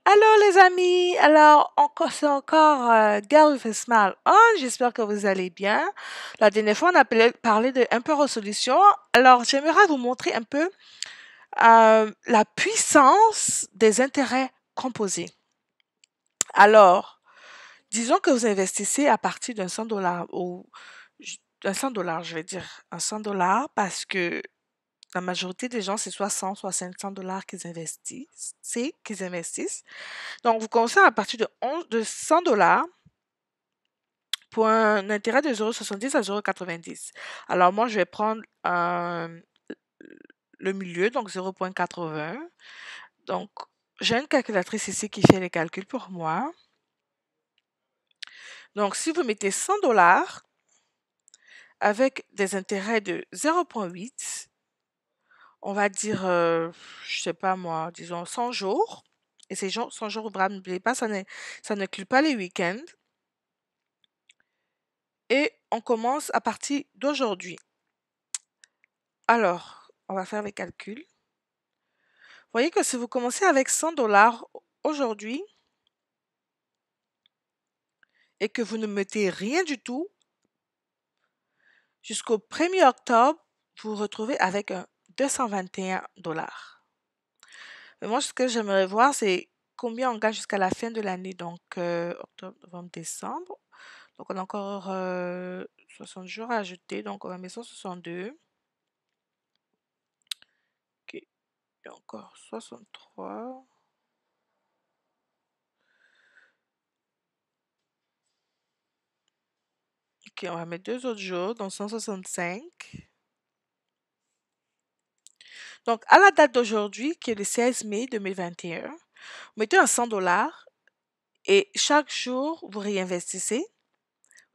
Allô les amis, c'est encore Girl with a Smile on, j'espère que vous allez bien. La dernière fois on a parlé de un peu résolution, alors j'aimerais vous montrer un peu la puissance des intérêts composés. Alors, disons que vous investissez à partir d'un 100 $ ou d'un 100 $, je vais dire un 100 $ parce que la majorité des gens c'est soit 100 soit 500 $ qu'ils investissent. Donc, vous commencez à partir de 100 $ pour un intérêt de 0,70 à 0,90. Alors, moi, je vais prendre le milieu, donc 0,80. Donc, j'ai une calculatrice ici qui fait les calculs pour moi. Donc, si vous mettez 100 $ avec des intérêts de 0,8, on va dire, je sais pas moi, disons 100 jours. Et ces 100 jours ouvrables, n'oubliez pas, ça n'inclut pas les week-ends. Et on commence à partir d'aujourd'hui. Alors, on va faire les calculs. Vous voyez que si vous commencez avec 100 $ aujourd'hui et que vous ne mettez rien du tout, jusqu'au 1er octobre, vous vous retrouvez avec un 221 $. Mais moi, ce que j'aimerais voir, c'est combien on gagne jusqu'à la fin de l'année. Donc, octobre, novembre, décembre. Donc, on a encore 60 jours à ajouter. Donc, on va mettre 162. Ok, il y a encore 63. Ok, on va mettre 2 autres jours, donc 165. Donc, à la date d'aujourd'hui, qui est le 16 mai 2021, vous mettez un 100 $ et chaque jour, vous réinvestissez.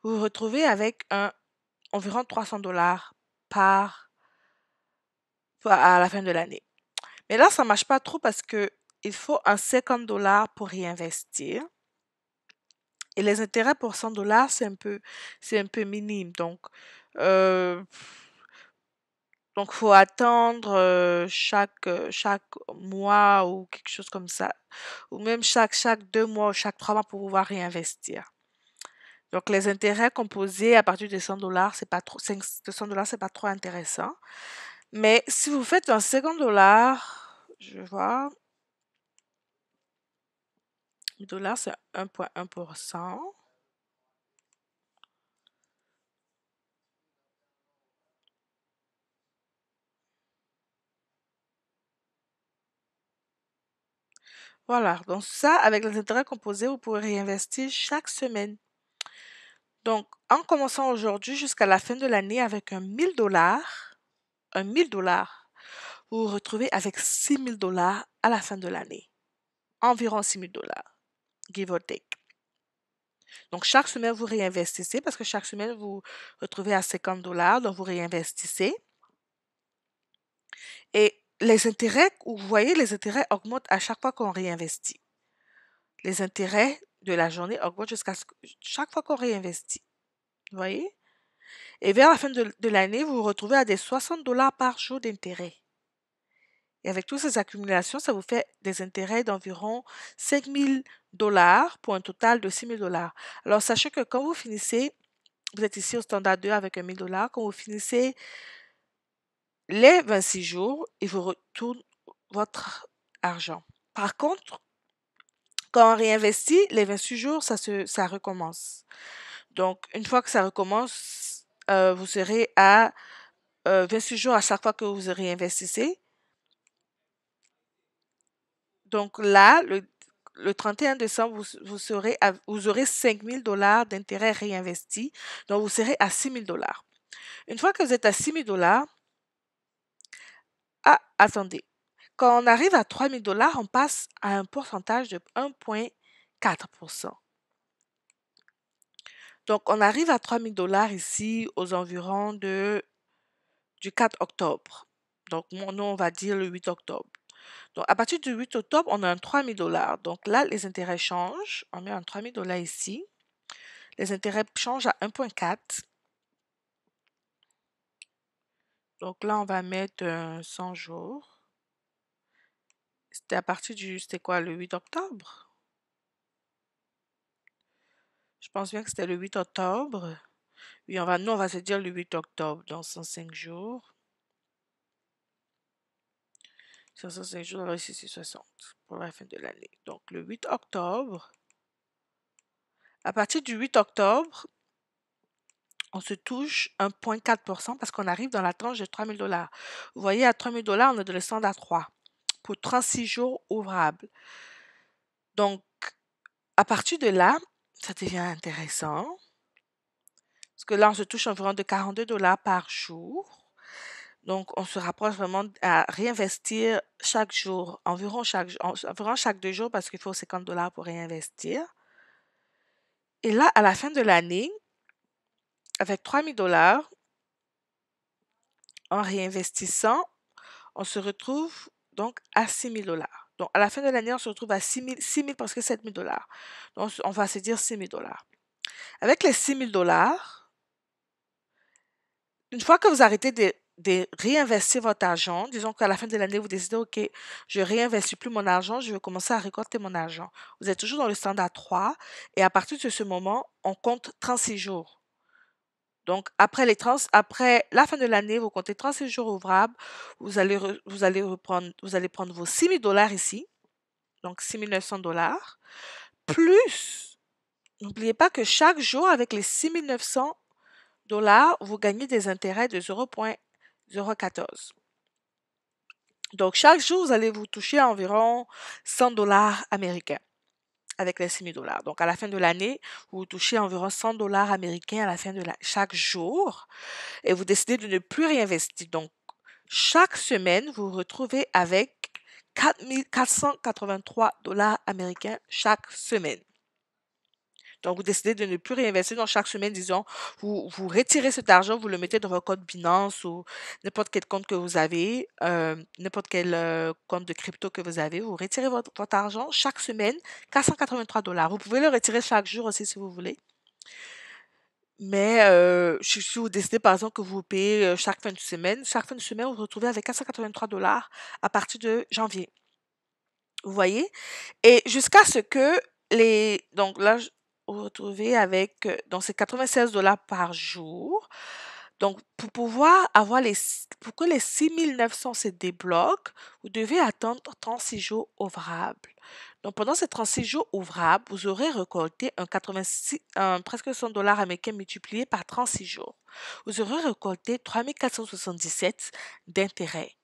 Vous vous retrouvez avec environ 300 $ par, à la fin de l'année. Mais là, ça ne marche pas trop parce que il faut un 50 $ pour réinvestir. Et les intérêts pour 100 $, c'est un peu minime. Euh, Donc, faut attendre chaque mois ou quelque chose comme ça, ou même chaque 2 mois ou chaque 3 mois pour pouvoir réinvestir. Donc, les intérêts composés à partir de 100 $, c'est pas trop, 200 $, c'est pas trop intéressant. Mais si vous faites un 50 $, je vois, le dollar c'est 1,1%. Voilà, donc ça, avec les intérêts composés, vous pouvez réinvestir chaque semaine. Donc, en commençant aujourd'hui jusqu'à la fin de l'année avec un 1000 $, vous vous retrouvez avec 6 000 $ à la fin de l'année. Environ 6 000 $, give or take. Donc, chaque semaine, vous réinvestissez parce que chaque semaine, vous vous retrouvez à 50 $, donc vous réinvestissez. Et les intérêts, vous voyez, les intérêts augmentent à chaque fois qu'on réinvestit. Les intérêts de la journée augmentent jusqu'à chaque fois qu'on réinvestit. Vous voyez? Et vers la fin de l'année, vous vous retrouvez à des 60 $ par jour d'intérêt. Et avec toutes ces accumulations, ça vous fait des intérêts d'environ 5 000 $ pour un total de 6 000 $. Alors, sachez que quand vous finissez, vous êtes ici au standard 2 avec 1 000 $, quand vous finissez les 26 jours, il vous retourne votre argent. Par contre, quand on réinvestit, les 26 jours, ça recommence. Donc, une fois que ça recommence, vous serez à 26 jours à chaque fois que vous réinvestissez. Donc là, le 31 décembre, vous aurez 5 000 $ d'intérêt réinvesti. Donc, vous serez à 6 000 $. Une fois que vous êtes à 6 000 $, attendez. Quand on arrive à 3 000 $, on passe à un pourcentage de 1,4%. Donc, on arrive à 3 000 $ ici aux environs du 4 octobre. Donc, nous, on va dire le 8 octobre. Donc, à partir du 8 octobre, on a un 3 000 $. Donc là, les intérêts changent. On met un 3 000 $ ici. Les intérêts changent à 1,4. Donc là, on va mettre 100 jours. C'était à partir c'était quoi, le 8 octobre? Je pense bien que c'était le 8 octobre. Oui, nous, on va se dire le 8 octobre, dans 105 jours. 105 jours, alors ici, c'est 60 pour la fin de l'année. Donc, le 8 octobre, à partir du 8 octobre, on se touche 1,4% parce qu'on arrive dans la tranche de 3 000 $. Vous voyez, à 3 000 $, on est de le standard 3 pour 36 jours ouvrables. Donc, à partir de là, ça devient intéressant parce que là, on se touche environ de 42 $ par jour. Donc, on se rapproche vraiment à réinvestir chaque jour, environ chaque 2 jours parce qu'il faut 50 $ pour réinvestir. Et là, à la fin de l'année, avec 3 000 $, en réinvestissant, on se retrouve donc à 6 000 $. Donc, à la fin de l'année, on se retrouve à 6 000 presque 7 000 $. Donc, on va se dire 6 000 $. Avec les 6 000 $, une fois que vous arrêtez de réinvestir votre argent, disons qu'à la fin de l'année, vous décidez, OK, je réinvestis plus mon argent, je vais commencer à récolter mon argent. Vous êtes toujours dans le standard 3 et à partir de ce moment, on compte 36 jours. Donc, après la fin de l'année, vous comptez 36 jours ouvrables, vous allez prendre vos 6 000 $ ici, donc 6 900 $, plus, n'oubliez pas que chaque jour, avec les 6 900 $, vous gagnez des intérêts de 0,014. Donc, chaque jour, vous allez vous toucher à environ 100 $ américains avec les 6 000 $. Donc, à la fin de l'année, vous touchez environ 100 $ américains à la fin de chaque jour et vous décidez de ne plus réinvestir. Donc, chaque semaine, vous vous retrouvez avec 4 483 $ américains chaque semaine. Donc, vous décidez de ne plus réinvestir dans chaque semaine, disons, vous retirez cet argent, vous le mettez dans votre compte Binance ou n'importe quel compte que vous avez, n'importe quel compte de crypto que vous avez, vous retirez votre argent chaque semaine, 483 $. Vous pouvez le retirer chaque jour aussi si vous voulez. Mais si vous décidez par exemple que vous payez chaque fin de semaine, vous vous retrouvez avec 483 $ à partir de janvier. Vous voyez? Et jusqu'à ce que donc là, vous vous retrouvez avec, donc c'est 96 $ par jour. Donc, pour que les 6 900 se débloquent, vous devez attendre 36 jours ouvrables. Donc, pendant ces 36 jours ouvrables, vous aurez récolté presque 100 $ américains multiplié par 36 jours. Vous aurez récolté 3 477 d'intérêts.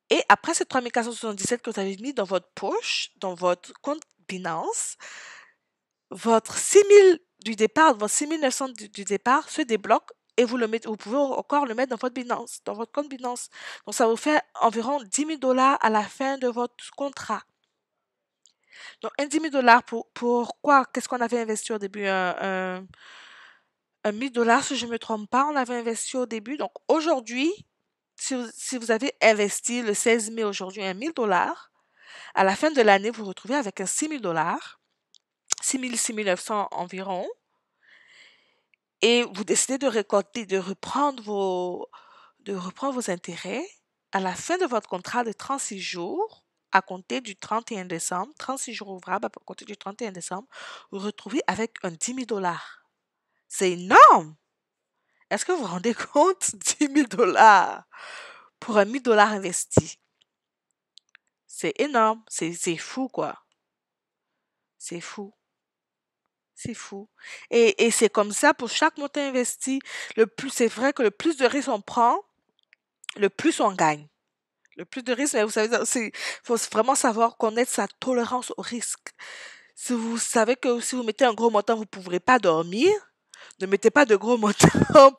Et après ces 3 477 que vous avez mis dans votre poche, dans votre compte Binance, votre 6 900 du départ se débloque et vous pouvez encore le mettre dans votre Binance, dans votre compte Binance. Donc, ça vous fait environ 10 000 $ à la fin de votre contrat. Donc, 10 000 $ pour quoi? Qu'est-ce qu'on avait investi au début? Un 1 000 $, si je ne me trompe pas, on avait investi au début. Donc, aujourd'hui, si vous avez investi le 16 mai aujourd'hui 1 000 $, à la fin de l'année, vous vous retrouvez avec un 6 000 $, 6 900 environ, et vous décidez de récolter, de reprendre vos intérêts à la fin de votre contrat de 36 jours, à compter du 31 décembre, 36 jours ouvrables à compter du 31 décembre, vous vous retrouvez avec un 10 000 $. C'est énorme! Est-ce que vous vous rendez compte? 10 000 $ pour un 1 000 $ investi. C'est énorme. C'est fou, quoi. C'est fou. C'est fou. Et c'est comme ça pour chaque montant investi. C'est vrai que le plus de risques on prend, le plus on gagne. Le plus de risques, mais vous savez, il faut vraiment savoir connaître sa tolérance au risque. Si vous savez que si vous mettez un gros montant, vous ne pourrez pas dormir, ne mettez pas de gros montants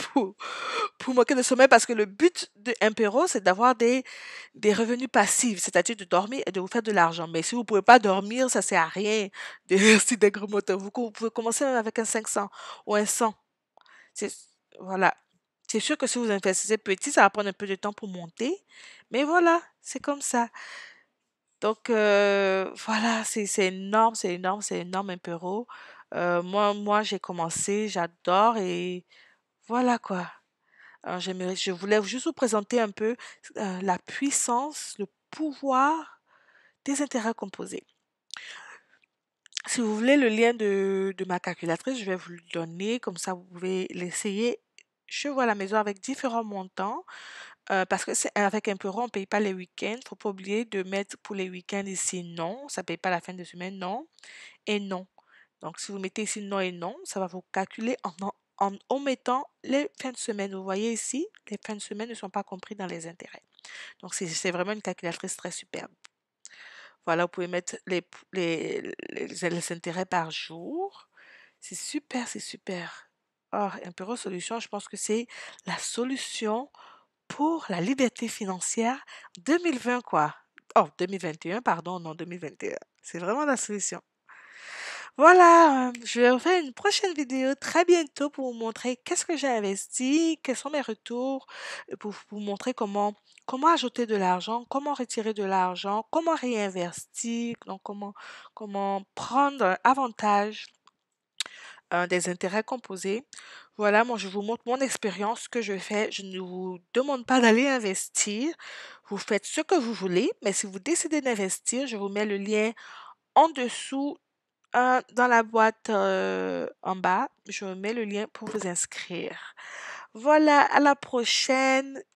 pour manquer de sommeil parce que le but de Impero, c'est d'avoir des revenus passifs, c'est-à-dire de dormir et de vous faire de l'argent. Mais si vous ne pouvez pas dormir, ça ne sert à rien d'investir des gros montants. Vous pouvez commencer même avec un 500 ou un 100. C'est, voilà. C'est sûr que si vous investissez petit, ça va prendre un peu de temps pour monter. Mais voilà, c'est comme ça. Donc, voilà, c'est énorme, c'est énorme, c'est énorme, Impero. Moi, j'ai commencé, j'adore et voilà quoi. Je voulais juste vous présenter un peu la puissance, le pouvoir des intérêts composés. Si vous voulez le lien de ma calculatrice, je vais vous le donner, comme ça vous pouvez l'essayer chez vous à la maison avec différents montants. Parce que c'est avec un bureau, on ne paye pas les week-ends. Faut pas oublier de mettre pour les week-ends ici non. Ça ne paye pas la fin de semaine, non. Et non. Donc, si vous mettez ici non et non, ça va vous calculer en omettant les fins de semaine. Vous voyez ici, les fins de semaine ne sont pas compris dans les intérêts. Donc, c'est vraiment une calculatrice très superbe. Voilà, vous pouvez mettre les intérêts par jour. C'est super, c'est super. Oh, Impero Solutions, je pense que c'est la solution pour la liberté financière 2020, quoi. Oh, 2021, pardon, non, 2021. C'est vraiment la solution. Voilà, je vais refaire une prochaine vidéo très bientôt pour vous montrer qu'est-ce que j'ai investi, quels sont mes retours, pour vous montrer comment ajouter de l'argent, comment retirer de l'argent, comment réinvestir, donc comment prendre avantage des intérêts composés. Voilà, moi je vous montre mon expérience, ce que je fais. Je ne vous demande pas d'aller investir. Vous faites ce que vous voulez, mais si vous décidez d'investir, je vous mets le lien en dessous, dans la boîte en bas. Je vous mets le lien pour vous inscrire. Voilà, à la prochaine.